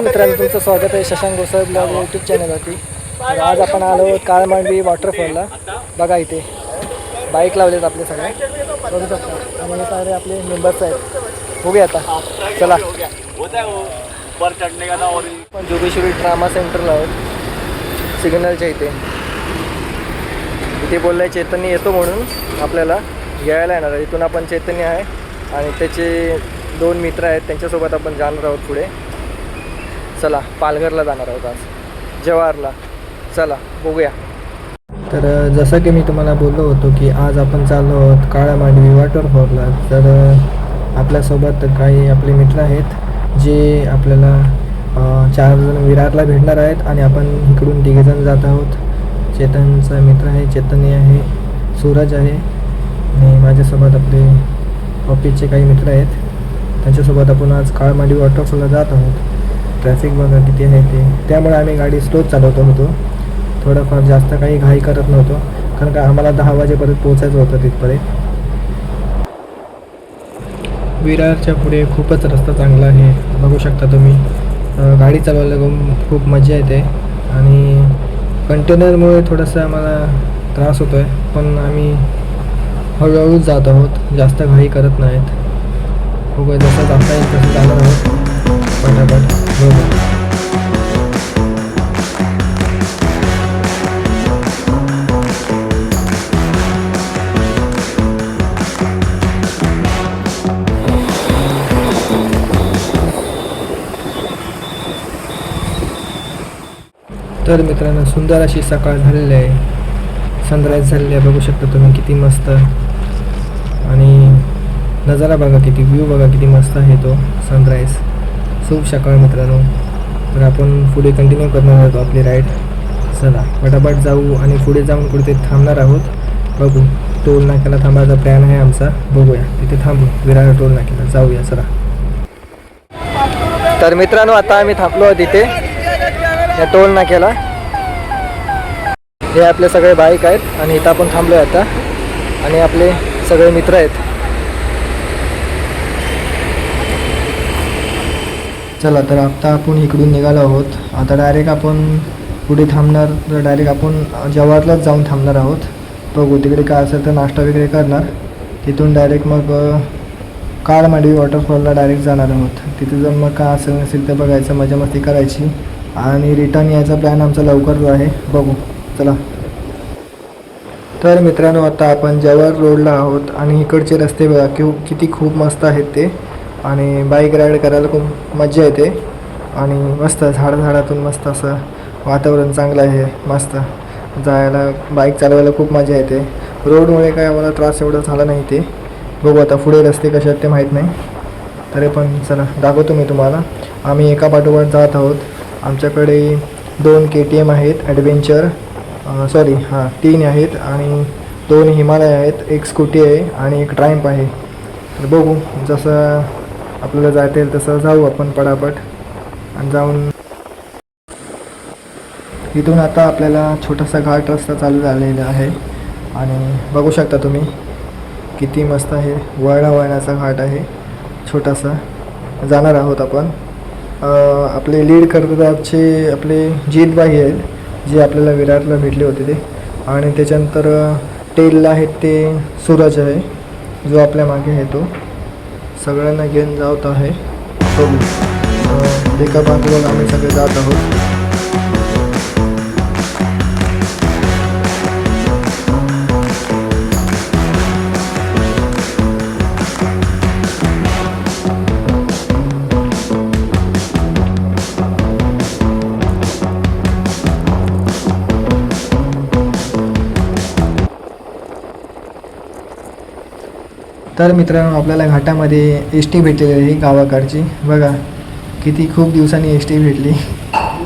मित्रांनो, तुमचं स्वागत आहे शशांक गोसावी ब्लॉग यूट्यूब चॅनलवरती. तर आज आपण आलो काळमांडवी वॉटरफॉलला. बघा इथे बाईक लावलेत आपले सगळे, बघू शकता. आणि हे सारे आपले मेंबर्स आहेत. बघूया आता, चला. पण जोगेश्वरी ड्रामा सेंटरला आहोत, सिग्नलच्या इथे. इथे बोललाय चैतन्य येतो म्हणून आपल्याला घ्यायला येणार आहे. इथून आपण चैतन्य आहे आणि त्याचे 2 मित्र आहेत, त्यांच्यासोबत आपण जाणार आहोत पुढे. चला, पालघरला जाणार आहोत आज, जव्हारला. चला बघूया. तर जसं की मी तुम्हाला बोललो होतो की आज आपण चाललो आहोत काळमांडवी वॉटरफॉलला. तर आपल्यासोबत काही आपले मित्र आहेत जे आपल्याला 4 जण विरारला भेटणार आहेत आणि आपण इकडून 3 जण जात आहोत. चेतनचा मित्र आहे, चैतन्य आहे, सूरज आहे आणि माझ्यासोबत आपले ऑफिसचे काही मित्र आहेत. त्यांच्यासोबत आपण आज काळमांडवी वॉटरफॉलला जात आहोत. ट्रॅफिक बघा किती आहे ते, त्यामुळे आम्ही गाडी स्लोच चालवतो होतो. थोडंफार जास्त काही घाई करत नव्हतो, कारण का आम्हाला 10 वाजेपर्यंत पोहोचायचं होतं तिथपर्यंत. विरारच्या पुढे खूपच रस्ता चांगला आहे, बघू शकता तुम्ही. गाडी चालवायला खूप मजा येते आणि कंटेनरमुळे थोडंसं आम्हाला त्रास होतो आहे, पण आम्ही हळूहळूच जात आहोत, जास्त घाई करत नाहीत. बघूया जसं जाता येईल तसं जाणार आहोत पटापट. तर मित्रांनो, सुंदर अशी सकाळ झालेली आहे, सनराईज झालेली आहे. बघू शकता तुम्ही किती मस्त. आणि नजारा बघा, किती व्ह्यू बघा किती मस्त आहे तो सनराईज. शुभ सकाळ मित्रांनो. तर आपण पुढे कंटिन्यू करणार आहोत आपली राईड. चला पटापट जाऊ आणि पुढे जाऊन कुठे थांबणार आहोत. बघू, टोल नाक्याला थांबायचा प्लॅन आहे आमचा. बघूया तिथे थांबू, विरार टोल नाक्याला जाऊया. चला. तर मित्रांनो, आता आम्ही थांबलो आहोत इथे या टोल नाक्याला. हे आपले सगळे बाईक आहेत आणि इथं आपण थांबलो आहे आता, आणि आपले सगळे मित्र आहेत. चला, तर आता आपण इकडून निघालो आहोत. आता डायरेक्ट आपण पुढे थांबणार, तर डायरेक्ट आपण जव्हारलाच जाऊन थांबणार आहोत. बघू तिकडे काय असेल तर नाश्ता वगैरे करणार. तिथून डायरेक्ट मग काळमांडवी वॉटरफॉलला डायरेक्ट जाणार आहोत. तिथे जाऊन मग काय असेल नसेल तर बघायचं, मजा मस्ती करायची आणि रिटर्न यायचा प्लॅन आमचा लवकर आहे. बघू, चला. तर मित्रांनो, आता आपण जव्हार रोडला आहोत आणि इकडचे रस्ते बघा किती खूप मस्त आहेत ते. आणि बाईक राईड करायला खूप मजा येते आणि मस्त झाडातून मस्त असं वातावरण चांगलं आहे. मस्त जायला, बाईक चालवायला खूप मजा येते. रोडमुळे काय आम्हाला त्रास एवढा झाला नाही ते. बघू आता पुढे रस्ते कसे आहेत ते माहीत नाही, तरी पण चला दाखवतो मी तुम्हाला. आम्ही एका पाठोपाठ जात आहोत. आमच्याकडे 2 KTM आहेत ॲडव्हेंचर, 3 आहेत आणि 2 हिमालय आहेत, 1 स्कूटी आहे आणि 1 ट्रायम्फ आहे. तर बघू, जसं आपल्याला जाता येईल तसं जाऊ आपण पटापट. आणि जाऊन इथून आता आपल्याला छोटासा घाट रस्ता चालू झालेला आहे आणि बघू शकता तुम्ही किती मस्त आहे. वळणाचा घाट आहे छोटासा. जाणार आहोत आपण. आपले लीड करतात आपले जीतबाई आहेत, जे आपल्याला विरारला भेटले होते ते. आणि त्याच्यानंतर टेलला आहेत ते सूरज आहे, जो आपल्या मागे आहे तो. सगळ्यांना घेऊन जात आहे. बघू, एका बाजूला आम्ही सगळे जात आहोत. तर मित्रांनो, आपल्याला घाटामध्ये एस.टी. भेटलेली आहे गावाकडची. बघा किती खूप दिवसांनी एस.टी. भेटली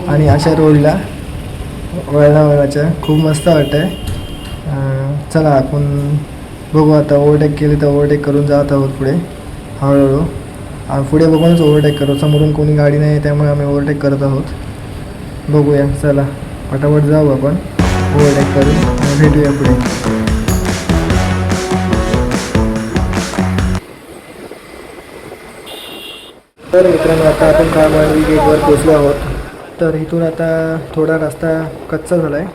आणि अशा रोडला वळणाच्या खूप मस्त वाटतं आहे. चला आपण बघू आता. ओव्हरटेक केली तर ओव्हरटेक करून जात आहोत पुढे हळूहळू. पुढे बघूनच ओव्हरटेक करू, समोरून कोणी गाडी नाही त्यामुळे आम्ही ओव्हरटेक करत आहोत. बघूया, चला पटापट जाऊ आपण ओव्हरटेक करून आणि भेटूया पुढे. तर मित्रांनो आता आपण काळमांडवी गेटवर पोचलो आहोत. तर इथून आता थोडा रस्ता कच्चा झाला आहे,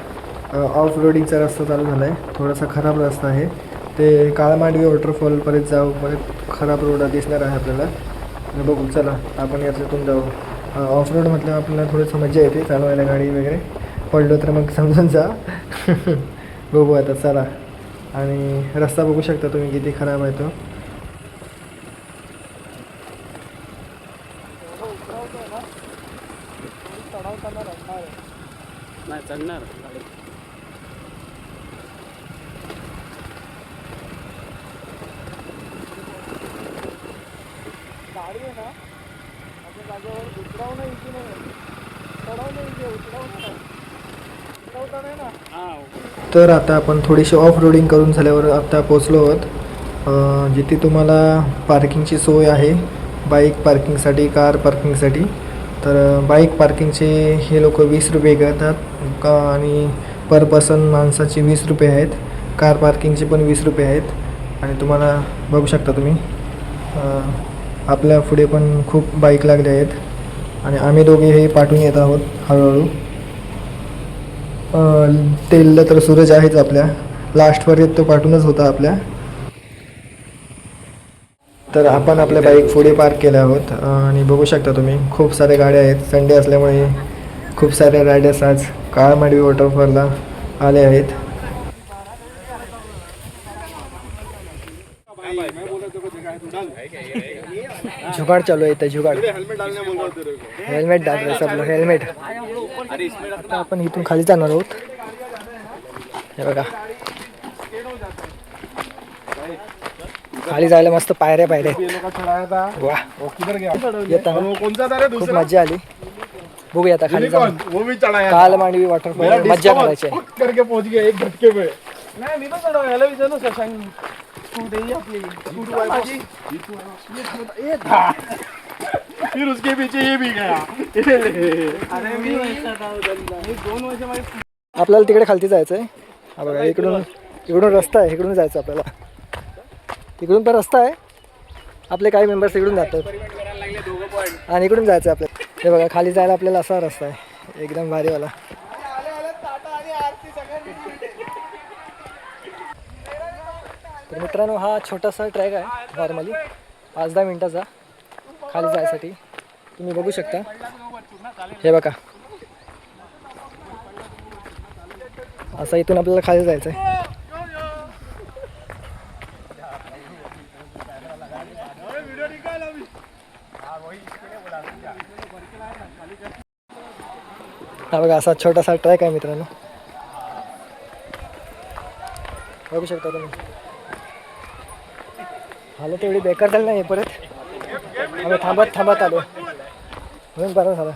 ऑफ रोडिंगचा रस्ता चालू झाला आहे. थोडासा खराब रस्ता आहे. ते काळमांडवी वॉटरफॉलपर्यंत जाऊ, परत खराब रोड दिसणार आहे आपल्याला. बघू, चला आपण याच्यातून जाऊ. ऑफ रोड म्हटलं आपल्याला थोडंसं मजा येते चालवायला, गाडी वगैरे. पडलो तर मग समजून जा. बघू आता, चला. आणि रस्ता बघू शकता तुम्ही किती खराब आहे तो. नाही चढणार गाडी आहे ना, आपल्या जागेवर उतरवणं इझी नाही, चढवणं इझी आहे, उतरवता नाही ना. तर आता आपण थोडीशी ऑफ रोडिंग करून झाल्यावर आता पोचलो आहोत जिथे तुम्हाला पार्किंगची सोय आहे, बाईक पार्किंगसाठी, कार पार्किंगसाठी. तर बाईक पार्किंगचे हे लोक 20 रुपये घेतात आणि पर पर्सन माणसाचे 20 रुपये आहेत. कार पार्किंगचे पण 20 रुपये आहेत. आणि तुम्हाला बघू शकता तुम्ही आपल्या पुढे पण खूप बाईक लागले आहेत आणि आम्ही दोघे हे पाठवून येत आहोत हळूहळू. तेल तर सूरज आहेच आपल्या, लास्टपर्यंत तो पाठवूनच होता आपल्या. तर आपण आपल्या बाईक पुढे पार्क केल्या आहोत आणि बघू शकता तुम्ही खूप साऱ्या गाड्या आहेत. संडे असल्यामुळे खूप सारे रायडर्स आज काळमांडवी वॉटरफॉलला आले आहेत. जुगाड़ चालू आहे इथं, जुगाड़. हेल्मेट डाल रहे सब लोग, हेल्मेट. आता आपण इथून खाली जाणार आहोत. हे बघा, खाली जायला मस्त पायऱ्या पायऱ्या आहेत. वा, येताना खूप मजा आली. बघूया आता खाली जाऊन काळमांडवी वॉटरफॉल मजा करायची आहे. नाही मी पण चढव याला विचारलो शशांक स्कूट आहे आपली स्कूट माझी फिर उसके पीछे ये भी गया. अरे मी 2 वर्ष माझे. आपल्याला तिकडे खालती जायचं आहे. हा बघा, इकडून रस्ता आहे, इकडून जायचं आपल्याला. इकडून पण रस्ता आहे, आपले काही मेंबर्स इकडून जातात आणि इकडून जायचं आहे आपल्याला. हे बघा, खाली जायला आपल्याला असा रस्ता आहे, एकदम भारीवाला. तर मित्रांनो, हा छोटासा ट्रॅक आहे नॉर्मली 5-10 मिनटाचा खाली जायसाठी. तुम्ही बघू शकता. हे बघा, असं इथून आपल्याला खाली जायचं आहे. हा बघा, असा छोटासा ट्रॅक आहे मित्रांनो, बघू शकता तुम्ही. हालत एवढी बेकार झाली नाही परत, आम्ही थांबत आलो म्हणून बरं झालं.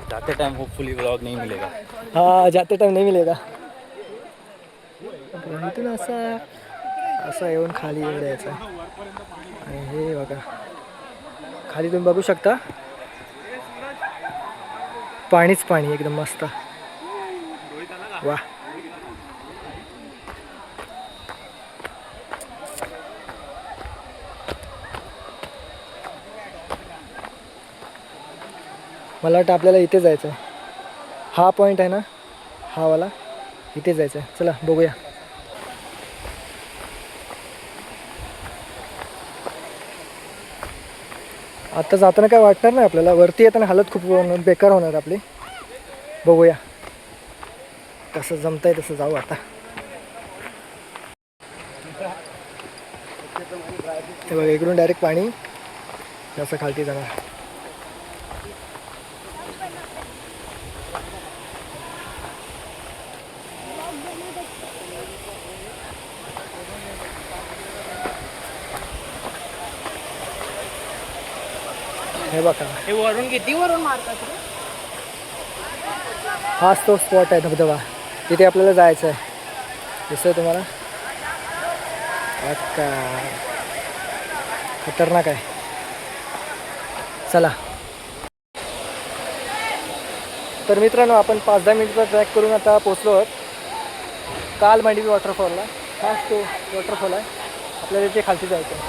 जाते टाइम होपफुली व्लॉग नहीं मिलेगा. हाँ, जाते टाइम नहीं मिलेगा. इथून असं येऊन खाली येऊन द्यायचं. आणि हे बघा, खाली तुम्ही बघू शकता पाणीच पाणी, एकदम मस्त. वा, मला वाटतं आपल्याला इथे जायचं आहे. हा पॉईंट आहे ना, हा वाला, इथे जायचं आहे. चला बघूया. आता जाताना काय वाटणार नाही आपल्याला, वरती येताना हालत खूप बेकार होणार आपली. बघूया कसं जमतंय तसं जाऊ आता. हे बघा, इकडून डायरेक्ट पाणी असं खालती जाणार. हे बघा, हे वरून किती वरून मारतात. हाच तो स्पॉट आहे धबधबा, तिथे आपल्याला जायचं आहे. दिसतंय तुम्हाला? अक्का खतरनाक आहे. चला. तर मित्रांनो, आपण 5-10 मिनिटचा ट्रॅक करून आता पोचलो आहोत. काल मांडवी वॉटरफॉलला. हाच तो वॉटरफॉल आहे. आपल्याला इथे खालती जायचं आहे.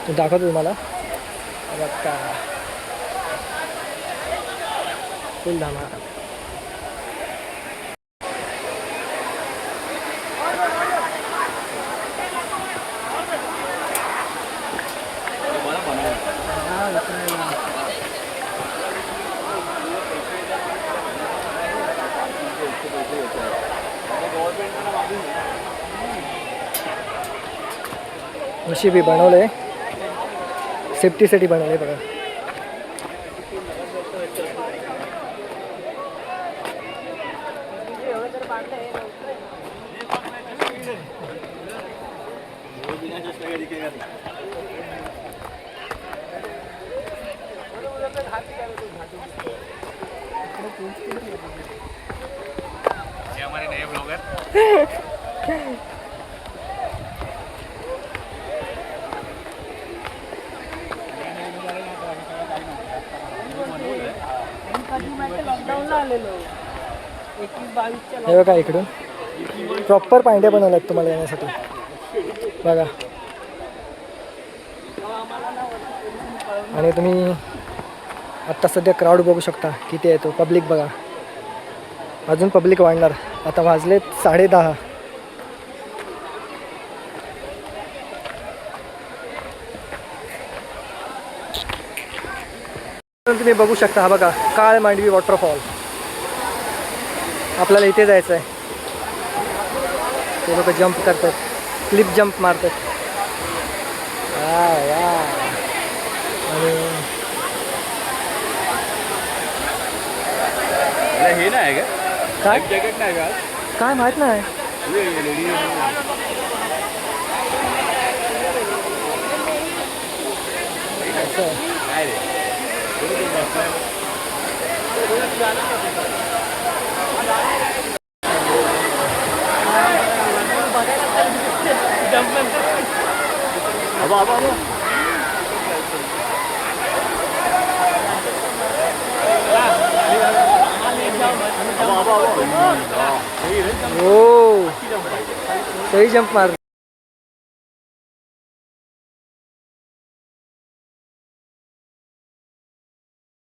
तो दाखवतो तुम्हाला. बघा फुल धमाका. नशीबी बनवलंय, सेफ्टीसाठी बनवलंय बघा. हमारे नए ब्लॉगर. हे बघा इकडून प्रॉपर पांड्या बनवल्यात तुम्हाला येण्यासाठी. बघा आणि तुम्ही आत्ता सध्या क्राऊड बघू शकता किती आहे तो. पब्लिक बघा, अजून पब्लिक वाढणार. आता वाजलेत 10:30. तुम्ही बघू शकता. हा बघा काळ मांडवी वॉटरफॉल. आपल्याला इथे जायचं आहे. ते लोक जंप करतात, क्लिप जंप मारतात. आणि हे नाही का काय जॅकेट नाही का काय माहित नाही. काय रे ओ सही जंप मार.